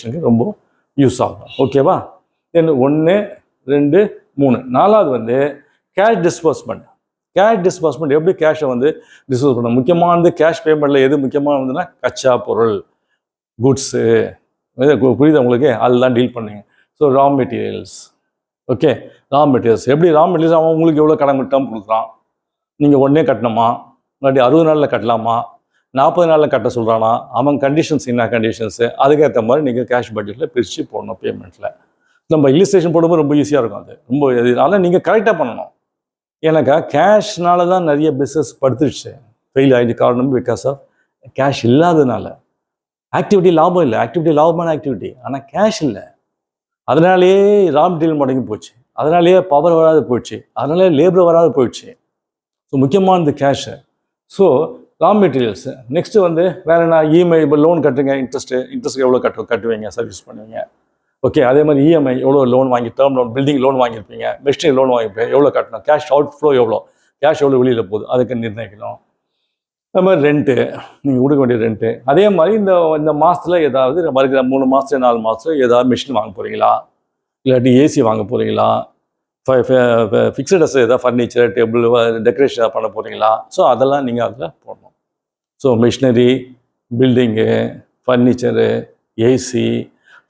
ரொம்ப யூஸ் ஆகும். ஓகேவா? தென் 1 2 3 4வது வந்து கேஷ் டிஸ்பர்ஸ்மெண்ட். கேஷ் டிஸ்பர்ஸ்மெண்ட் எப்படி கேஷை வந்து டிஸ்போஸ் பண்ண முக்கியமானது கேஷ் பேமெண்ட்டில் எது முக்கியமானதுன்னா கச்சா பொருள், குட்ஸு, புரியுது உங்களுக்கு? அதெல்லாம் டீல் பண்ணுங்க. So raw materials. Okay, raw materials எப்படி ரா மெட்டீரியல்ஸ் அவன் உங்களுக்கு எவ்வளோ கடன் டேர்ம் கொடுக்குறான், நீங்கள் உடனே கட்டணுமா, இல்லாட்டி 60 நாளில் கட்டலாமா, 40 நாளில் கட்ட சொல்கிறானா, அவன் கண்டிஷன்ஸ் என்ன கண்டிஷன்ஸு, அதுக்கேற்ற மாதிரி நீங்கள் கேஷ் பட்ஜெட்டில் பிரித்து போடணும். பேமெண்ட்டில் நம்ம இல்லிஸ்ட்ரேஷன் போடும்போது ரொம்ப ஈஸியாக இருக்கும். அது ரொம்ப அதனால் நீங்கள் கரெக்டாக பண்ணணும். ஏன்னாக்கா கேஷ்னால தான் நிறைய பிஸ்னஸ் படுத்துடுச்சு, ஃபெயில் ஆகிட்டு. காரணம் பிகாஸ் ஆஃப் கேஷ் இல்லாததுனால. ஆக்டிவிட்டி லாபம் இல்லை, ஆக்டிவிட்டி லாபமான ஆக்டிவிட்டி, ஆனால் கேஷ் இல்லை. அதனாலேயே ரா மெட்டீரியல் முடங்கி போச்சு, அதனாலேயே பவர் வராது போயிடுச்சு, அதனாலே லேபர் வராது போயிடுச்சு. ஸோ முக்கியமானது cash. So raw materials. Next வந்து வேறு என்ன, இஎம்ஐ. இப்போ லோன் கட்டுங்க, இன்ட்ரெஸ்ட் எவ்வளோ கட்டுவீங்க, சர்வீஸ் பண்ணுவீங்க. ஓகே, அதே மாதிரி இஎம்ஐ எவ்வளோ லோன் வாங்கி, டேர்ம் லோன், பில்டிங் லோன் வாங்கியிருப்பீங்க, மெஷினரி லோன் வாங்கியிருப்பீங்க, எவ்வளோ கட்டணும், கேஷ் அவுட் ஃப்ளோ எவ்வளோ, கேஷ் எவ்வளோ வெளியில் போகுது, அதுக்கு நிர்ணயிக்கணும். அது மாதிரி ரெண்ட்டு, நீங்கள் கொடுக்க வேண்டிய ரெண்ட்டு. அதே மாதிரி இந்த மாதத்தில் ஏதாவது வருகிற 3 மாதத்துல 4 மாதத்தில் ஏதாவது மிஷின் வாங்க போகிறீங்களா, இல்லாட்டி ஏசி வாங்க போகிறீங்களா, ஃபிக்ஸட் அசட் ஏதாவது ஃபர்னிச்சர், டேபிள், டெக்கரேஷன் ஏதாவது பண்ண போகிறீங்களா. ஸோ அதெல்லாம் நீங்கள் அதில் போடணும். So machinery, building, furniture, AC,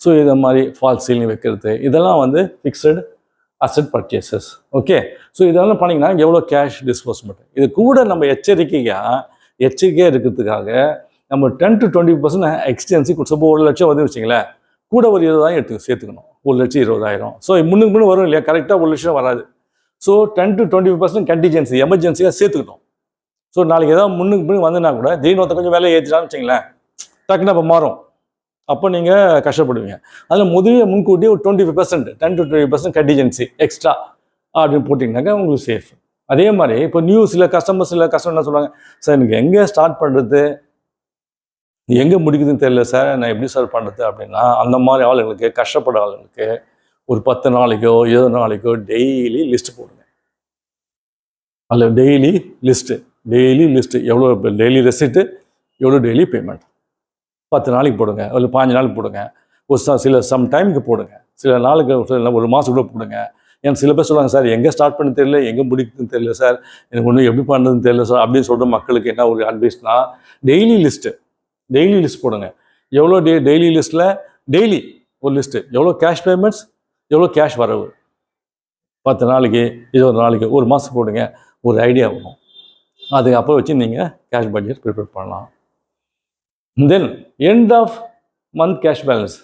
so இதை மாதிரி ஃபால் சீலிங் வைக்கிறது, இதெல்லாம் வந்து fixed asset purchases. Okay, so இதெல்லாம் பண்ணிங்கன்னா எவ்வளோ கேஷ் டிஸ்போஸ்மெண்ட். இது கூட நம்ம எச்சரிக்கையாக இருக்கிறதுக்காக நம்ம 10 to 20% எக்ஸ்டென்சி கொடுத்து. 1 லட்சம் வந்து வச்சிங்களேன், கூட ஒரு 20,000 சேர்த்துக்கணும். 1,20,000. ஸோ முன்னுக்கு வரும் இல்லையா, கரெக்டாக 1 லட்சம் வராது. ஸோ 10 to 20% கண்டிஜென்சி, எமர்ஜென்சியாக சேர்த்துக்கணும். ஸோ நாளைக்கு ஏதாவது முன்னுக்கு வந்துன்னா கூட திடீர்னு கொஞ்சம் வேலையை ஏற்றிட்டான்னு வச்சிங்களேன், டக்குன்னு அப்போ மாறும், அப்போ நீங்கள் கஷ்டப்படுவீங்க. அதில் முதலில் முன்கூட்டியே ஒரு 25%, 10 to 20% கண்டிஜென்சி எக்ஸ்ட்ரா அப்படின்னு போட்டிங்கனாக்கா உங்களுக்கு சேஃப். அதே மாதிரி இப்போ சில கஸ்டமர் என்ன சொல்லுவாங்க, சார் எனக்கு எங்கே ஸ்டார்ட் பண்ணுறது, எங்கே முடிக்குதுன்னு தெரியல சார், நான் எப்படி சார் பண்ணுறது அப்படின்னா, அந்த மாதிரி ஆளுங்களுக்கு, கஷ்டப்படுற ஆளுங்களுக்கு ஒரு 10 நாளைக்கோ 20 நாளைக்கோ டெய்லி லிஸ்ட் போடுங்க. அதில் டெய்லி லிஸ்ட்டு எவ்வளோ டெய்லி ரெசிப்ட்டு, எவ்வளோ டெய்லி பேமெண்ட், 10 நாளைக்கு போடுங்க, இல்லை 15 நாளைக்கு போடுங்க, ஒரு சம் டைமுக்கு போடுங்க, சில நாளுக்கு, ஒரு மாதத்துக்குள்ளே போடுங்க. ஏன்னா சில பேர் சொல்லுவாங்க, சார் எங்கே ஸ்டார்ட் பண்ண தெரியல, எங்கே முடிக்குதுன்னு தெரியல சார், எனக்கு ஒன்றும் எப்படி பண்ணுறதுன்னு தெரியல சார் அப்படின்னு சொல்கிற மக்களுக்கு என்ன ஒரு அட்வைஸ்னால், டெய்லி லிஸ்ட் போடுங்க. எவ்வளோ டெய்லி லிஸ்ட்டில் டெய்லி ஒரு லிஸ்ட்டு, எவ்வளோ கேஷ் பேமெண்ட்ஸ், எவ்வளோ கேஷ் வரவு, 10 நாளைக்கு 20 நாளைக்கு, ஒரு மாதம் போடுங்க. ஒரு ஐடியா வரும், அதுக்கப்புறம் வச்சு நீங்கள் கேஷ் பட்ஜெட் ப்ரிப்பேர் பண்ணலாம். Then end of month cash balance.